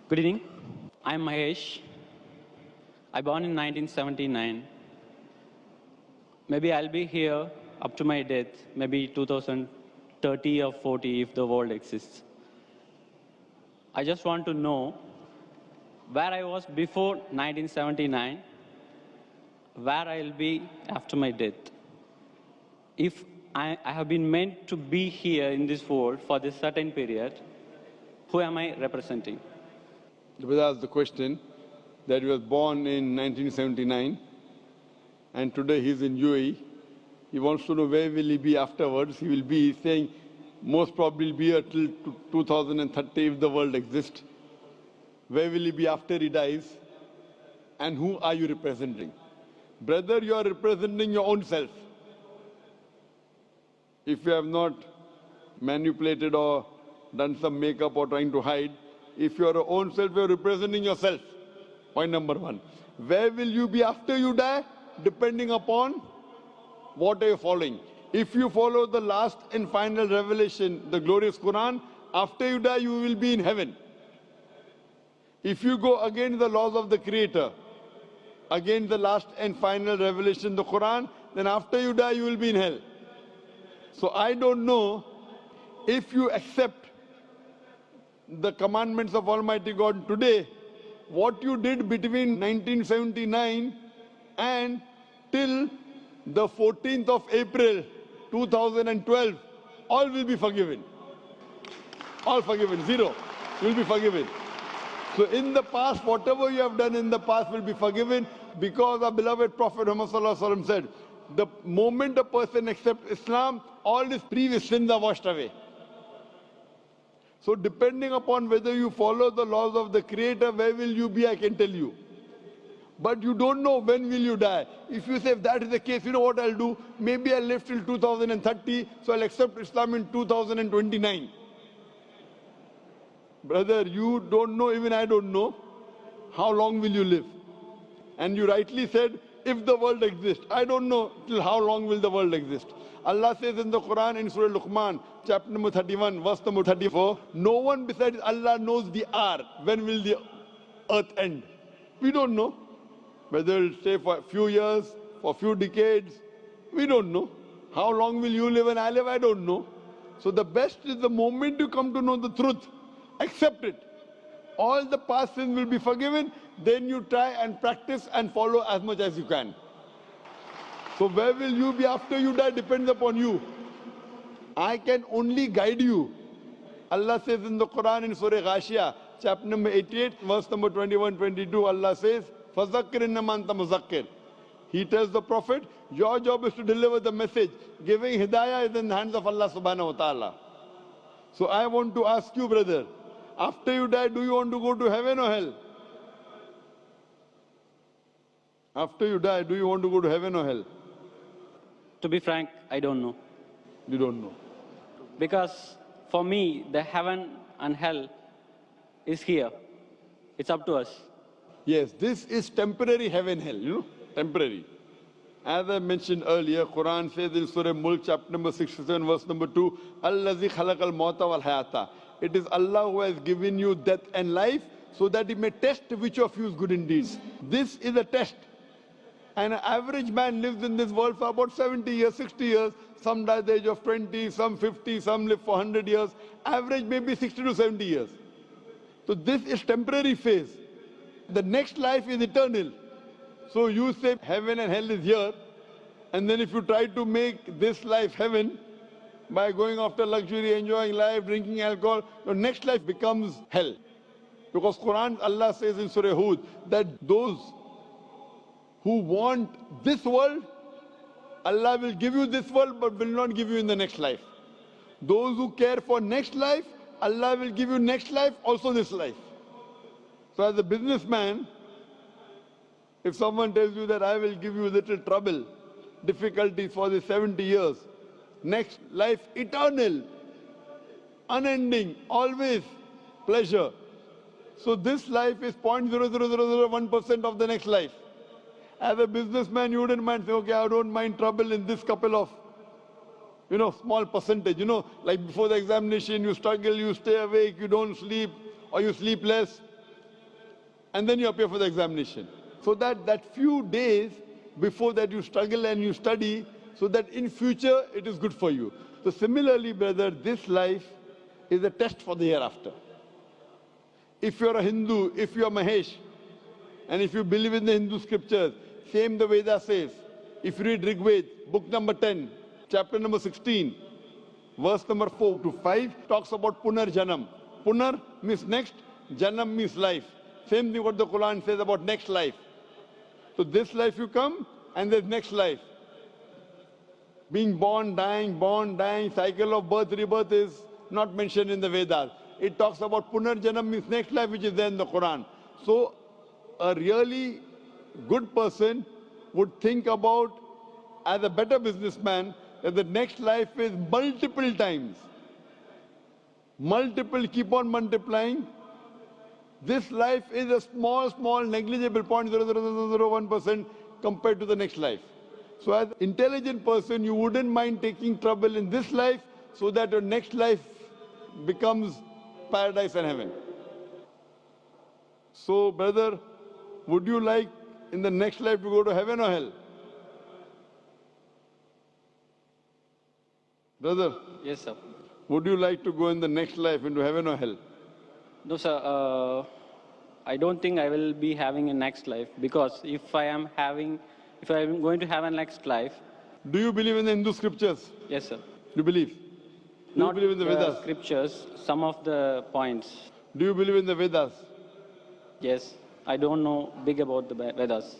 Good evening. I'm Mahesh. I born in 1979. Maybe I'll be here up to my death, maybe 2030 or 40 if the world exists. I just want to know where I was before 1979, where I'll be after my death. If I have been meant to be here in this world for this certain period, who am I representing? The brother asked the question that he was born in 1979 and today he's in UAE. He wants to know where will he be afterwards. He will be saying most probably be here till 2030 if the world exists. Where will he be after he dies? And who are you representing? Brother, you are representing your own self. If you have not manipulated or done some makeup or trying to hide, if you are your own self, you are representing yourself. Point number one. Where will you be after you die? Depending upon what are you following. If you follow the last and final revelation, the glorious Quran, after you die, you will be in heaven. If you go against the laws of the Creator, against the last and final revelation, the Quran, then after you die, you will be in hell. So I don't know if you accept the commandments of Almighty God today, what you did between 1979 and till the 14th of April 2012, all will be forgiven. All forgiven, zero will be forgiven. So in the past, whatever you have done in the past will be forgiven because our beloved Prophet Muhammad said, the moment a person accepts Islam, all his previous sins are washed away. So depending upon whether you follow the laws of the Creator, where will you be, I can tell you. But you don't know when will you die. If you say, if that is the case, you know what I'll do? Maybe I'll live till 2030, so I'll accept Islam in 2029. Brother, you don't know, even I don't know, how long will you live? And you rightly said, if the world exists. I don't know till how long will the world exist. Allah says in the Quran in Surah Luqman, chapter number 31, verse number 34, no one besides Allah knows the hour. When will the earth end? We don't know. Whether it'll stay for a few years, for a few decades, we don't know. How long will you live and I live? I don't know. So the best is the moment you come to know the truth, accept it. All the past sins will be forgiven. Then you try and practice and follow as much as you can. So where will you be after you die depends upon you. I can only guide you. Allah says in the Quran in Surah Ghashiyah, chapter number 88, verse number 21-22, Allah says, فَذَكِّرْ إِنَّمَا أَنْتَ مُذَكِّرْ. He tells the Prophet, your job is to deliver the message. Giving hidayah is in the hands of Allah subhanahu wa ta'ala. So I want to ask you, brother, after you die, do you want to go to heaven or hell? After you die, do you want to go to heaven or hell? To be frank, I don't know. You don't know. Because for me, the heaven and hell is here. It's up to us. Yes, this is temporary heaven, hell, temporary. As I mentioned earlier, Quran says in Surah Mulk, chapter number 67, verse number 2, Allazi khalaqal mauta wal hayata. It is Allah who has given you death and life so that He may test which of you is good in deeds. This is a test. And an average man lives in this world for about 70 years, 60 years. Some die at the age of 20, some 50, some live for 100 years. Average maybe 60 to 70 years. So this is temporary phase. The next life is eternal. So you say heaven and hell is here. And then if you try to make this life heaven by going after luxury, enjoying life, drinking alcohol, your next life becomes hell. Because Quran, Allah says in Surah Hud that those who want this world, Allah will give you this world but will not give you in the next life. Those who care for next life, Allah will give you next life, also this life. So as a businessman, if someone tells you that I will give you little trouble, difficulties for the 70 years, next life eternal, unending, always pleasure. So this life is 0.00001% of the next life. As a businessman, you wouldn't mind saying, okay, I don't mind trouble in this couple of, small percentage. Like before the examination, you struggle, you stay awake, you don't sleep, or you sleep less. and then you appear for the examination. So that few days before that you struggle and you study, so that in future it is good for you. So similarly, brother, this life is a test for the hereafter. If you're a Hindu, if you're Mahesh, and if you believe in the Hindu scriptures, same the Veda says. If you read Rig Veda, book number 10, chapter number 16, verse number 4 to 5, talks about Punar Janam. Punar means next, Janam means life. Same thing what the Quran says about next life. So this life you come, and there's next life. Being born, dying, cycle of birth, rebirth is not mentioned in the Vedas. It talks about Punar Janam means next life, which is there in the Quran. So a really good person would think about, as a better businessman, that the next life is multiple times. Multiple, keep on multiplying. This life is a small, negligible 0.00001% compared to the next life. So as an intelligent person, you wouldn't mind taking trouble in this life so that your next life becomes paradise and heaven. So, brother, would you like in the next life to go to heaven or hell? Brother? Yes, sir. Would you like to go in the next life into heaven or hell? No, sir. I don't think I will be having a next life, because if I am going to have a next life. Do you believe in the Hindu scriptures? Yes, sir. You believe? Do Not you believe in the Vedas? Scriptures, some of the points. Do you believe in the Vedas? Yes. I don't know big about the Vedas.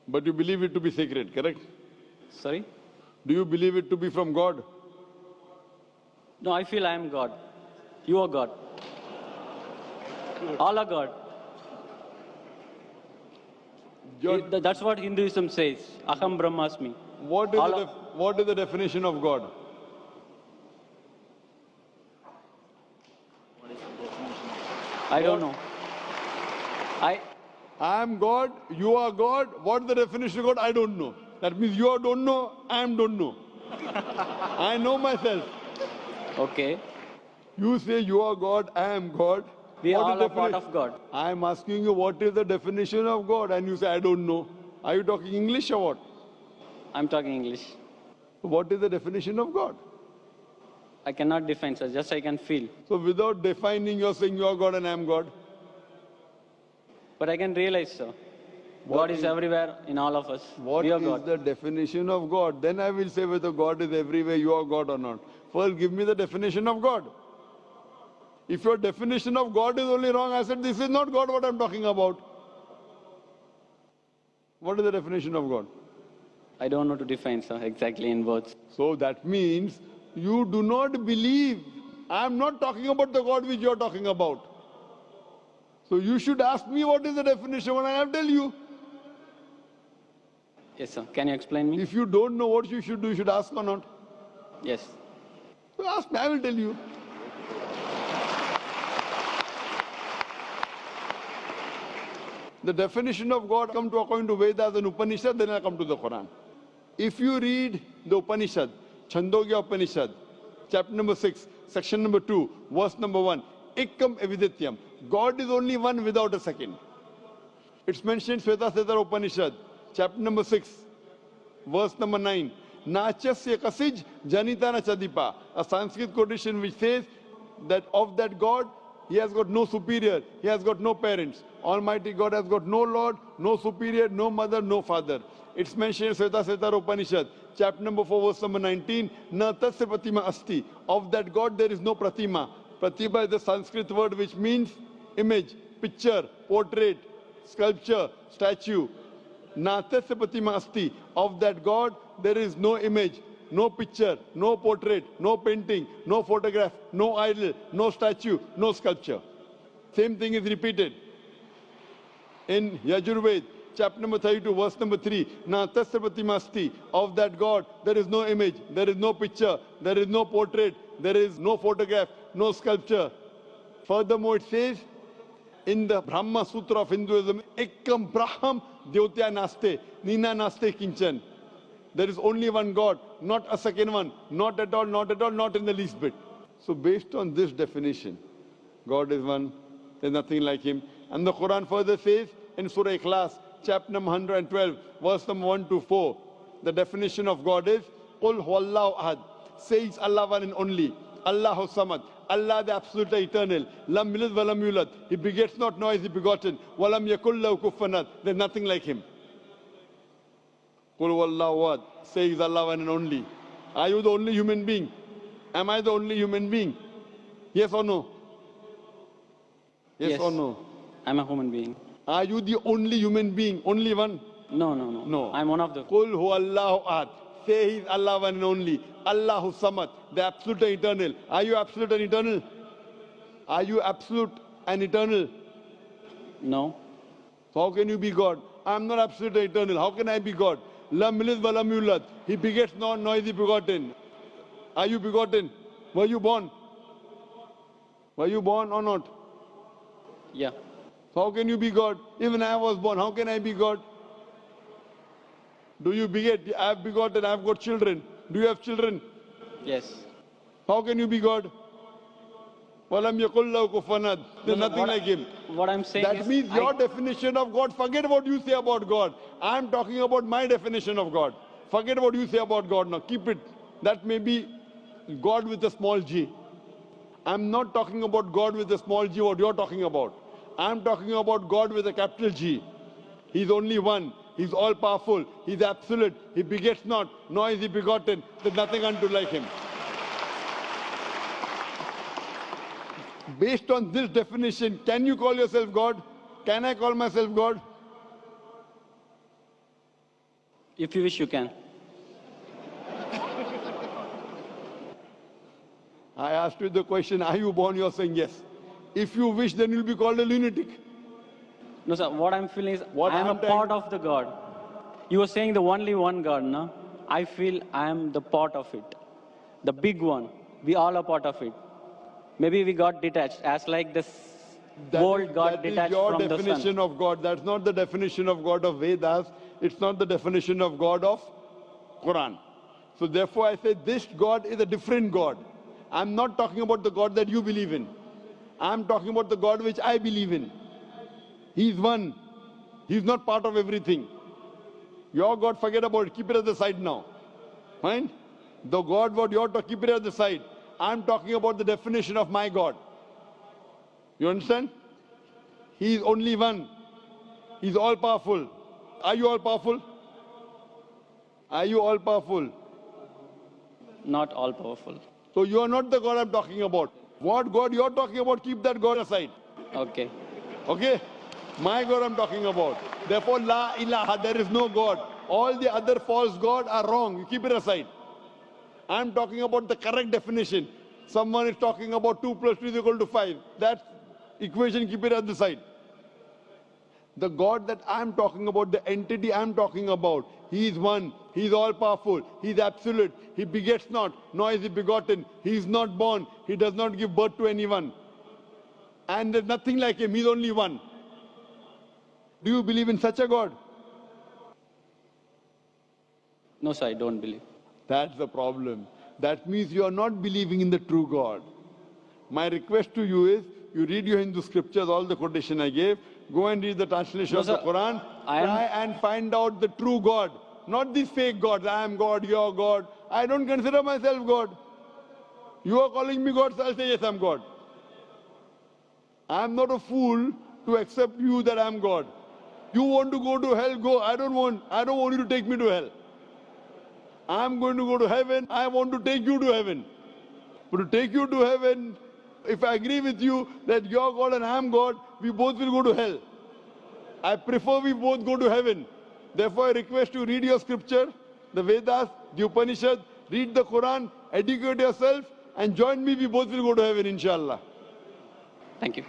But you believe it to be sacred, correct? Sorry? Do you believe it to be from God? No, I feel I am God. You are God. All are God. That's what Hinduism says. Aham Brahmasmi. What is the definition of God? I don't know. I am God, you are God. What is the definition of God? I don't know. That means you don't know, I don't know. I know myself. Okay. You say you are God, I am God. We all are part of God. I am asking you what is the definition of God, and you say I don't know. Are you talking English or what? I'm talking English. What is the definition of God? I cannot define, sir. Just I can feel. So without defining, you're saying you are God and I am God? But I can realize, sir. God is everywhere in all of us. What we are is God. the definition of God? Then I will say whether God is everywhere, you are God or not. First, give me the definition of God. If your definition of God is only wrong, I said, this is not God what I'm talking about. What is the definition of God? I don't know to define, sir, exactly in words. So that means you do not believe. I'm not talking about the God which you're talking about. So you should ask me what is the definition and I'll tell you. Yes, sir. Can you explain me? If you don't know what you should do, you should ask or not. Yes. So ask me, I will tell you. The definition of God come to according to Vedas and Upanishad, then I come to the Quran. If you read the Upanishad, Chandogya Upanishad, chapter number 6, section number 2, verse number 1, Ekam Evidityam. God is only one without a second. It's mentioned in Shvetasvatara Upanishad, chapter number 6, verse number 9. Nachasya kasij janitana chadipa. A Sanskrit quotation which says that of that God, he has got no superior, he has got no parents. Almighty God has got no Lord, no superior, no mother, no father. It's mentioned in Shvetasvatara Upanishad, chapter number 4, verse number 19. Na tasya pratima asti. Of that God there is no pratima. Pratima is the Sanskrit word which means image, picture, portrait, sculpture, statue. Na tasya pratima asti. Of that God there is no image, no picture, no portrait, no painting, no photograph, no idol, no statue, no sculpture. Same thing is repeated in Yajurved, chapter number 32, verse number 3. Na tasya pratima asti. Of that God there is no image, there is no picture, there is no portrait, there is no photograph, no sculpture. Furthermore, it says in the Brahma Sutra of Hinduism, Ekam Braham Dyotya Naste, Nina Naste Kinchan. There is only one God, not a second one, not at all, not at all, not in the least bit. So based on this definition, God is one, there's nothing like him. And the Quran further says in Surah Ikhlas, chapter number 112, verse number 1 to 4, the definition of God is, Qul huwallahu ahad. Say it's Allah one and only. Allahu samad. Allah the absolute eternal. Lam yalid wa lam yulad. He begets not, nor is he begotten. Wa lam yakul lahu kufuwan ahad. There's nothing like him. Qul huwallahu ahad. Say it's Allah one and only. Are you the only human being? Am I the only human being? Yes or no? Yes or no? I'm a human being. Are you the only human being? Only one? No. No. I'm one of the. Qul huwallahu ahad. Say he's Allah one and only. Allahu samad, the absolute and eternal. Are you absolute and eternal? Are you absolute and eternal? No. So how can you be God? I'm not absolute and eternal. How can I be God? Lam yalid wa lam yulad. He begets not, nor is he begotten. Are you begotten? Were you born? Were you born or not? Yeah. So how can you be God? Even I was born. How can I be God? Do you beget? I have begotten. I have got children. Do you have children? Yes. How can you be God? Walam yakul lahu kufuwan ahad. There's nothing like him. What I'm saying That is, means your definition of God, forget what you say about God. I'm talking about my definition of God. Forget what you say about God now. Keep it. That may be God with a small g. I'm not talking about God with a small g, what you're talking about. I'm talking about God with a capital G. He's only one. He's all powerful. He's absolute. He begets not, nor is he begotten. There's nothing unto like him. Based on this definition, can you call yourself God? Can I call myself God? if you wish, you can. I asked you the question, are you born? You're saying yes. If you wish, then you'll be called a lunatic. No, sir. What I'm feeling is, What I am a I'm telling- part of the God. You were saying the only one God, no? I feel I am the part of it. The big one. We all are part of it. Maybe we got detached, as like this world got detached your from the sun. definition of God. That's not the definition of God of Vedas. It's not the definition of God of Quran. So therefore I say this God is a different God. I'm not talking about the God that you believe in. I'm talking about the God which I believe in. He's one. He's not part of everything. Your God, forget about it. Keep it at the side now. Fine? The God, what you're talking, keep it at the side. I'm talking about the definition of my God. You understand? He is only one. He's all powerful. Are you all powerful? Are you all powerful? Not all powerful. So you are not the God I'm talking about. What God you're talking about, keep that God aside. Okay. Okay? My God I'm talking about. Therefore, La ilaha, there is no God. All the other false gods are wrong. You keep it aside. I'm talking about the correct definition. Someone is talking about 2 plus 2 is equal to 5. That equation, keep it at the side. The God that I'm talking about, the entity I'm talking about, He is one. He is all powerful. He is absolute. He begets not, nor is he begotten. He is not born. He does not give birth to anyone. And there's nothing like him. He's only one. Do you believe in such a God? No, sir, I don't believe. That's the problem. That means you are not believing in the true God. My request to you is, you read your Hindu scriptures, all the quotation I gave, go and read the translation No, of the sir, Quran, I am- try and find out the true God. Not these fake gods, I am God, you are God. I don't consider myself God. You are calling me God, so I'll say yes, I'm God. I'm not a fool to accept you that I'm God. You want to go to hell, go. I don't want you to take me to hell. I'm going to go to heaven. I want to take you to heaven. But to take you to heaven, if I agree with you that you're God and I'm God, we both will go to hell. I prefer we both go to heaven. Therefore, I request you read your scripture, the Vedas, the Upanishad, read the Quran, educate yourself, and join me. We both will go to heaven, inshallah. Thank you.